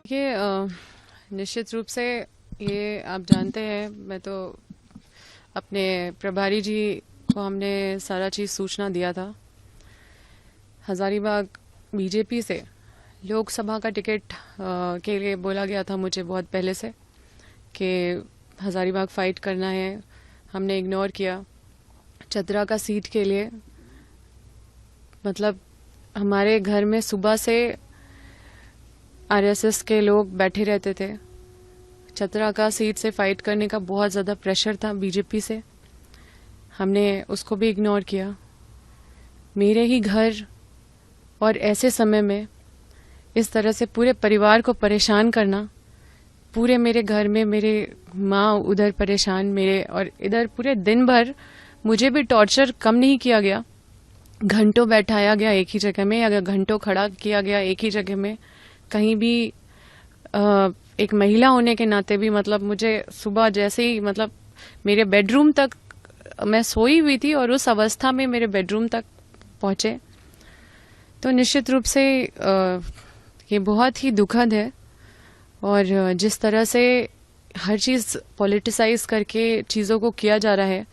ये निश्चित रूप से ये आप जानते हैं, मैं तो अपने प्रभारी जी को हमने सारा चीज़ सूचना दिया था। हज़ारीबाग बीजेपी से लोकसभा का टिकट के लिए बोला गया था मुझे बहुत पहले से कि हज़ारीबाग फाइट करना है। हमने इग्नोर किया। चतरा का सीट के लिए मतलब हमारे घर में सुबह से आरएसएस के लोग बैठे रहते थे। चतरा का सीट से फाइट करने का बहुत ज़्यादा प्रेशर था बीजेपी से, हमने उसको भी इग्नोर किया। मेरे ही घर और ऐसे समय में इस तरह से पूरे परिवार को परेशान करना, पूरे मेरे घर में मेरे माँ उधर परेशान, मेरे और इधर पूरे दिन भर मुझे भी टॉर्चर कम नहीं किया गया। घंटों बैठाया गया एक ही जगह में, या घंटों खड़ा किया गया एक ही जगह में। कहीं भी एक महिला होने के नाते भी मतलब मुझे सुबह जैसे ही मतलब मेरे बेडरूम तक, मैं सोई हुई थी और उस अवस्था में मेरे बेडरूम तक पहुंचे। तो निश्चित रूप से ये बहुत ही दुखद है। और जिस तरह से हर चीज़ पॉलिटिसाइज करके चीज़ों को किया जा रहा है,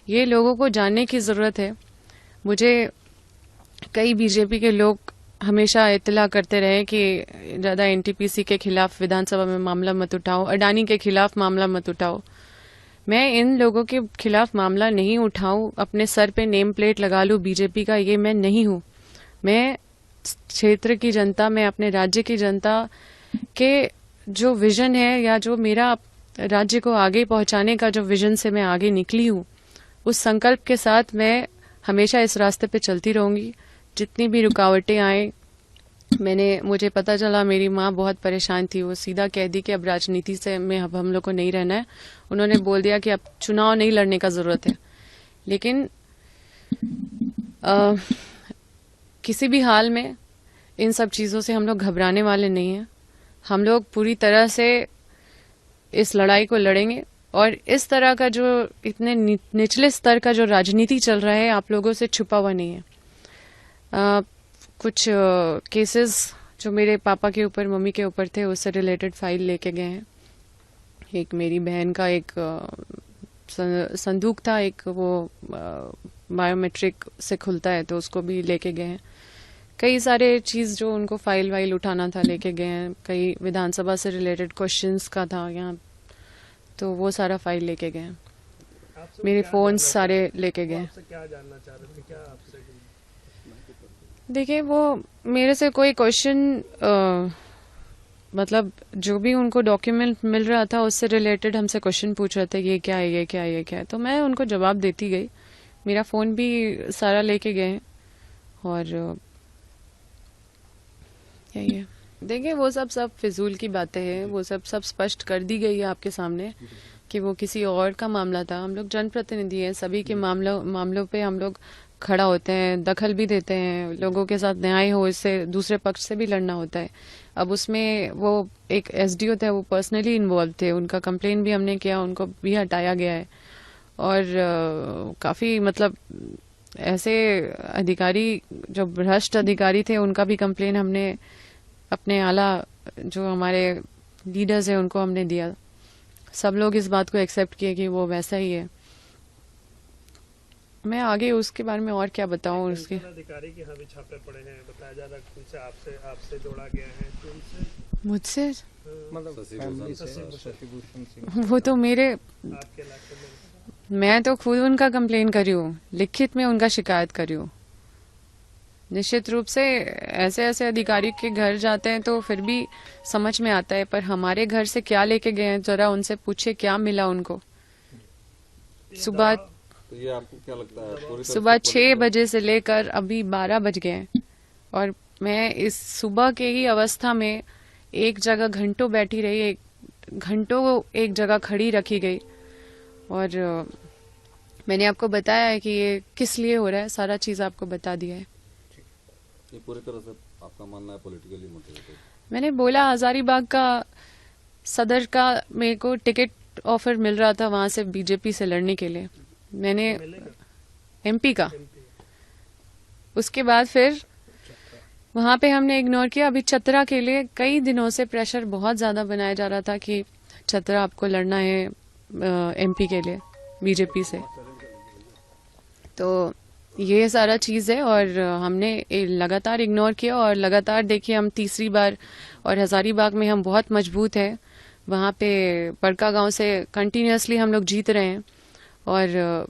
ये लोगों को जानने की ज़रूरत है। मुझे कई बीजेपी के लोग हमेशा इत्तला करते रहे कि ज़्यादा एनटीपीसी के खिलाफ विधानसभा में मामला मत उठाओ, अडानी के खिलाफ मामला मत उठाओ। मैं इन लोगों के खिलाफ मामला नहीं उठाऊं, अपने सर पे नेम प्लेट लगा लूं बीजेपी का, ये मैं नहीं हूं। मैं क्षेत्र की जनता, मैं अपने राज्य की जनता के जो विजन है या जो मेरा राज्य को आगे पहुंचाने का जो विजन से मैं आगे निकली हूं, उस संकल्प के साथ मैं हमेशा इस रास्ते पे चलती रहूंगी। जितनी भी रुकावटें आए, मुझे पता चला मेरी माँ बहुत परेशान थी, वो सीधा कह दी कि अब राजनीति से में अब हम लोग को नहीं रहना है। उन्होंने बोल दिया कि अब चुनाव नहीं लड़ने का जरूरत है। लेकिन किसी भी हाल में इन सब चीजों से हम लोग घबराने वाले नहीं हैं। हम लोग पूरी तरह से इस लड़ाई को लड़ेंगे। और इस तरह का जो इतने निचले स्तर का जो राजनीति चल रहा है, आप लोगों से छुपा हुआ नहीं है। कुछ केसेस जो मेरे पापा के ऊपर, मम्मी के ऊपर थे, उससे रिलेटेड फाइल लेके गए हैं। एक मेरी बहन का एक संदूक था, एक वो बायोमेट्रिक से खुलता है, तो उसको भी लेके गए हैं। कई सारे चीज जो उनको फाइल वाइल उठाना था लेके गए हैं। कई विधानसभा से रिलेटेड क्वेश्चंस का था यहाँ, तो वो सारा फाइल लेके गए हैं। मेरे फोन सारे लेके गए। क्या जानना चाह रहे थे, क्या आपसे? देखिए, वो मेरे से कोई क्वेश्चन मतलब जो भी उनको डॉक्यूमेंट मिल रहा था उससे रिलेटेड हमसे क्वेश्चन पूछ रहे थे, ये क्या है, ये क्या है, ये क्या है। तो मैं उनको जवाब देती गई। मेरा फोन भी सारा लेके गए। और यही है। देखिए, वो सब फिजूल की बातें हैं। वो सब स्पष्ट कर दी गई है आपके सामने कि वो किसी और का मामला था। हम लोग जनप्रतिनिधि हैं, सभी के मामलों पे हम लोग खड़ा होते हैं, दखल भी देते हैं। लोगों के साथ न्याय हो, इससे दूसरे पक्ष से भी लड़ना होता है। अब उसमें वो एक एसडीओ थे, वो पर्सनली इन्वॉल्व थे। उनका कंप्लेन भी हमने किया, उनको भी हटाया गया है। और काफी मतलब ऐसे अधिकारी जो भ्रष्ट अधिकारी थे, उनका भी कंप्लेन हमने अपने आला जो हमारे लीडर्स हैं उनको हमने दिया। सब लोग इस बात को एक्सेप्ट किए कि वो वैसा ही है। मैं आगे उसके बारे में और क्या बताऊं। उसके अधिकारी के यहाँ भी छापे पड़े हैं, बताया जा रहा है उनसे आपसे जोड़ा गया है, तो उनसे मुझसे मतलब वो तो मेरे, आपके इलाके में मैं तो खुद उनका कंप्लेन करी हूँ, लिखित में उनका शिकायत करी हूँ। निश्चित रूप से ऐसे ऐसे अधिकारी के घर जाते हैं तो फिर भी समझ में आता है, पर हमारे घर से क्या लेके गए हैं, जरा उनसे पूछे क्या मिला उनको। सुबह तो ये आपको क्या लगता है पूरी तरह सुबह से 6 बजे से लेकर अभी 12 बज गए हैं, और मैं इस सुबह के ही अवस्था में एक जगह घंटों बैठी रही, घंटों एक जगह खड़ी रखी गई। और मैंने आपको बताया है कि ये किस लिए हो रहा है, सारा चीज आपको बता दिया है। ये पूरी तरह से आपका मानना है पॉलिटिकली मोटिवेटेड? मैंने बोला हजारीबाग का सदर का मेरे को टिकट ऑफर मिल रहा था वहां से बीजेपी से लड़ने के लिए। मैंने मिलेगा एमपी का, MP? उसके बाद फिर वहां पे हमने इग्नोर किया। अभी चतरा के लिए कई दिनों से प्रेशर बहुत ज्यादा बनाया जा रहा था कि चतरा आपको लड़ना है एमपी के लिए बीजेपी से। तो ये सारा चीज है और हमने लगातार इग्नोर किया और लगातार देखिए हम तीसरी बार, और हजारीबाग में हम बहुत मजबूत है, वहां पे बड़का गांव से कंटिन्यूसली हम लोग जीत रहे हैं और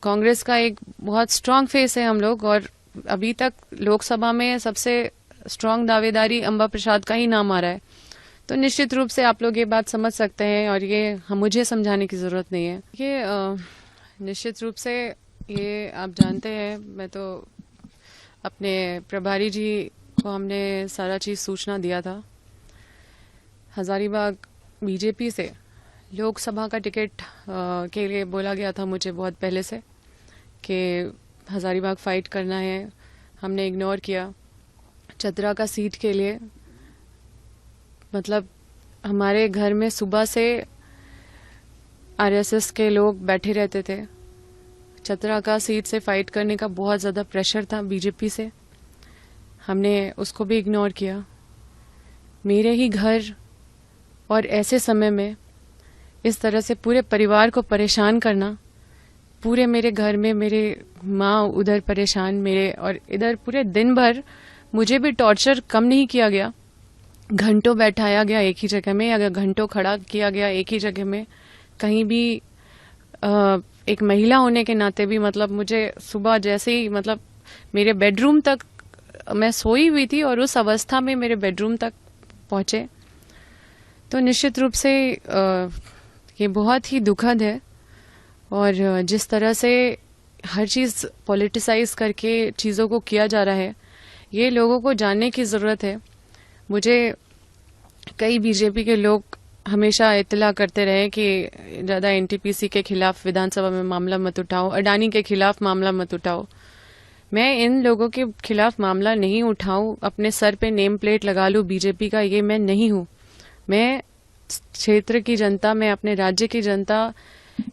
कांग्रेस का एक बहुत स्ट्रांग फेस है हम लोग। और अभी तक लोकसभा में सबसे स्ट्रांग दावेदारी अंबा प्रसाद का ही नाम आ रहा है। तो निश्चित रूप से आप लोग ये बात समझ सकते हैं और ये मुझे समझाने की जरूरत नहीं है। ये निश्चित रूप से ये आप जानते हैं, मैं तो अपने प्रभारी जी को हमने सारा चीज सूचना दिया था। हजारीबाग बीजेपी से लोकसभा का टिकट के लिए बोला गया था मुझे बहुत पहले से कि हजारीबाग फाइट करना है। हमने इग्नोर किया। चतरा का सीट के लिए मतलब हमारे घर में सुबह से आरएसएस के लोग बैठे रहते थे। चतरा का सीट से फाइट करने का बहुत ज्यादा प्रेशर था बीजेपी से, हमने उसको भी इग्नोर किया। मेरे ही घर और ऐसे समय में इस तरह से पूरे परिवार को परेशान करना, पूरे मेरे घर में मेरे माँ उधर परेशान, मेरे और इधर पूरे दिन भर मुझे भी टॉर्चर कम नहीं किया गया। घंटों बैठाया गया एक ही जगह में, अगर घंटों खड़ा किया गया एक ही जगह में। कहीं भी एक महिला होने के नाते भी मतलब मुझे सुबह जैसे ही मतलब मेरे बेडरूम तक, मैं सोई हुई थी और उस अवस्था में मेरे बेडरूम तक पहुंचे। तो निश्चित रूप से ये बहुत ही दुखद है और जिस तरह से हर चीज पॉलिटिसाइज करके चीजों को किया जा रहा है, ये लोगों को जानने की जरूरत है। मुझे कई बीजेपी के लोग हमेशा इत्तला करते रहे कि ज्यादा एनटीपीसी के खिलाफ विधानसभा में मामला मत उठाओ, अडानी के खिलाफ मामला मत उठाओ। मैं इन लोगों के खिलाफ मामला नहीं उठाऊं, अपने सर पे नेम प्लेट लगा लूं बीजेपी का, ये मैं नहीं हूं। मैं क्षेत्र की जनता, मैं अपने राज्य की जनता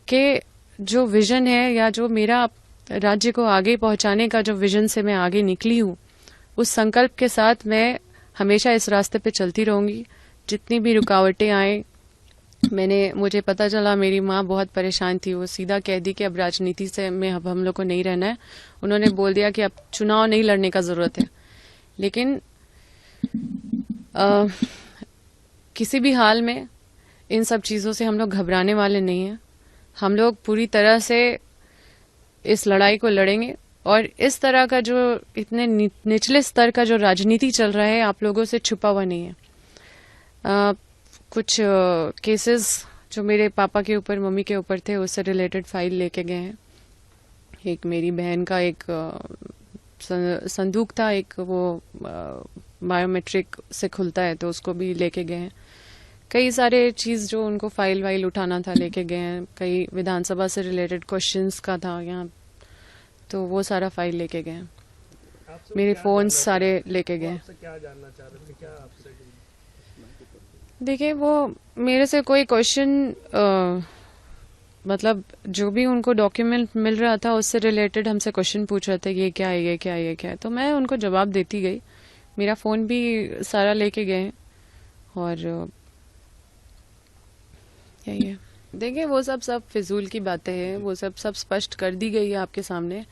के जो विजन है या जो मेरा राज्य को आगे पहुंचाने का जो विजन से मैं आगे निकली हूं, उस संकल्प के साथ मैं हमेशा इस रास्ते पे चलती रहूंगी। जितनी भी रुकावटें आए, मुझे पता चला मेरी माँ बहुत परेशान थी, वो सीधा कह दी कि अब राजनीति से में अब हम लोग को नहीं रहना है। उन्होंने बोल दिया कि अब चुनाव नहीं लड़ने का जरूरत है। लेकिन किसी भी हाल में इन सब चीजों से हम लोग घबराने वाले नहीं हैं। हम लोग पूरी तरह से इस लड़ाई को लड़ेंगे और इस तरह का जो इतने निचले स्तर का जो राजनीति चल रहा है, आप लोगों से छुपा हुआ नहीं है। कुछ केसेस जो मेरे पापा के ऊपर, मम्मी के ऊपर थे, उससे रिलेटेड फाइल लेके गए हैं। एक मेरी बहन का एक संदूक था, एक वो बायोमेट्रिक से खुलता है, तो उसको भी लेके गए हैं। कई सारे चीज जो उनको फाइल वाइल उठाना था लेके गए हैं। कई विधानसभा से रिलेटेड क्वेश्चंस का था यहाँ, तो वो सारा फाइल लेके गए हैं। मेरे फोन सारे लेके गए। क्या जानना चाह रहे थे, क्या आपसे? देखिए, वो मेरे से कोई क्वेश्चन मतलब जो भी उनको डॉक्यूमेंट मिल रहा था उससे रिलेटेड हमसे क्वेश्चन पूछ रहे थे, ये क्या है, ये क्या है, ये क्या है। तो मैं उनको जवाब देती गई। मेरा फोन भी सारा लेके गए हैं और यही है। देखिए, वो सब फिजूल की बातें हैं। वो सब स्पष्ट कर दी गई है आपके सामने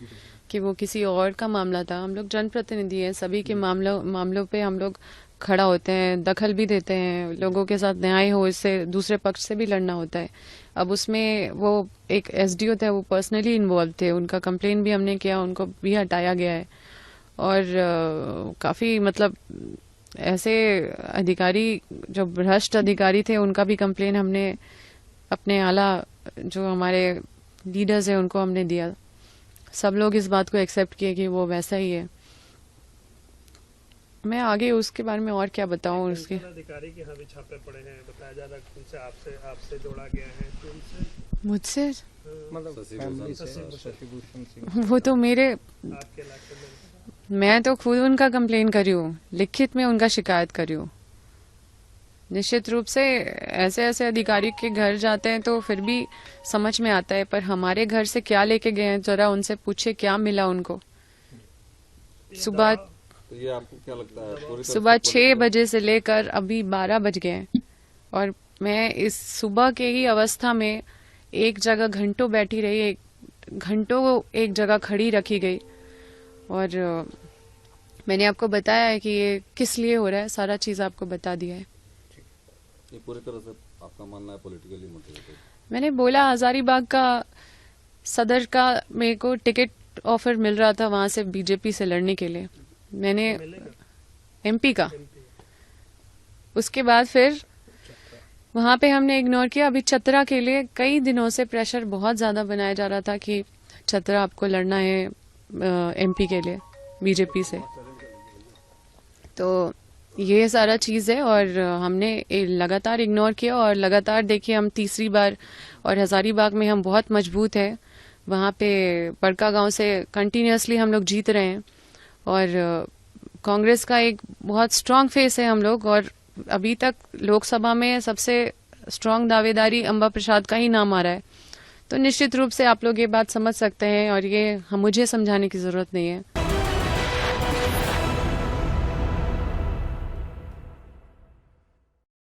कि वो किसी और का मामला था। हम लोग जनप्रतिनिधि हैं, सभी के मामलों पे हम लोग खड़ा होते हैं, दखल भी देते हैं। लोगों के साथ न्याय हो, इससे दूसरे पक्ष से भी लड़ना होता है। अब उसमें वो एक एसडीओ थे, वो पर्सनली इन्वॉल्व थे, उनका कंप्लेन भी हमने किया, उनको भी हटाया गया है। और काफी मतलब ऐसे अधिकारी जो भ्रष्ट अधिकारी थे, उनका भी कंप्लेन हमने अपने आला जो हमारे लीडर्स हैं उनको हमने दिया। सब लोग इस बात को एक्सेप्ट किए कि वो वैसा ही है। मैं आगे उसके बारे में और क्या बताऊं। उसके अधिकारी के यहाँ भी छापे पड़े हैं, बताया जा रहा है उनसे आपसे जोड़ा गया है। तो उनसे मुझसे मतलब वो तो मेरे, आपके इलाके में मैं तो खुद उनका कंप्लेन करी हूँ, लिखित में उनका शिकायत करी हूँ। निश्चित रूप से ऐसे ऐसे अधिकारी के घर जाते हैं तो फिर भी समझ में आता है, पर हमारे घर से क्या लेके गए हैं, जरा उनसे पूछे क्या मिला उनको। सुबह तो ये आपको क्या लगता है पूरी तरह सुबह से 6 बजे से लेकर अभी 12 बज गए हैं और मैं इस सुबह के ही अवस्था में एक जगह घंटों बैठी रही, घंटों एक जगह खड़ी रखी गई और मैंने आपको बताया है कि ये किस लिए हो रहा है, सारा चीज आपको बता दिया है। ये पूरी तरह से आपका मानना है पॉलिटिकली मोटिवेटेड? मैंने बोला हजारीबाग का सदर का मेरे को टिकट ऑफर मिल रहा था वहां से बीजेपी से लड़ने के लिए, मैंने एमपी का। उसके बाद फिर वहां पे हमने इग्नोर किया। अभी चतरा के लिए कई दिनों से प्रेशर बहुत ज्यादा बनाया जा रहा था कि चतरा आपको लड़ना है एमपी के लिए बीजेपी से, तो ये सारा चीज है और हमने लगातार इग्नोर किया और लगातार देखिए हम तीसरी बार, और हजारीबाग में हम बहुत मजबूत है, वहां पे बड़का गांव से कंटिन्यूअसली हम लोग जीत रहे हैं और कांग्रेस का एक बहुत स्ट्रांग फेस है हम लोग, और अभी तक लोकसभा में सबसे स्ट्रांग दावेदारी अंबा प्रसाद का ही नाम आ रहा है। तो निश्चित रूप से आप लोग ये बात समझ सकते हैं और ये मुझे समझाने की जरूरत नहीं है।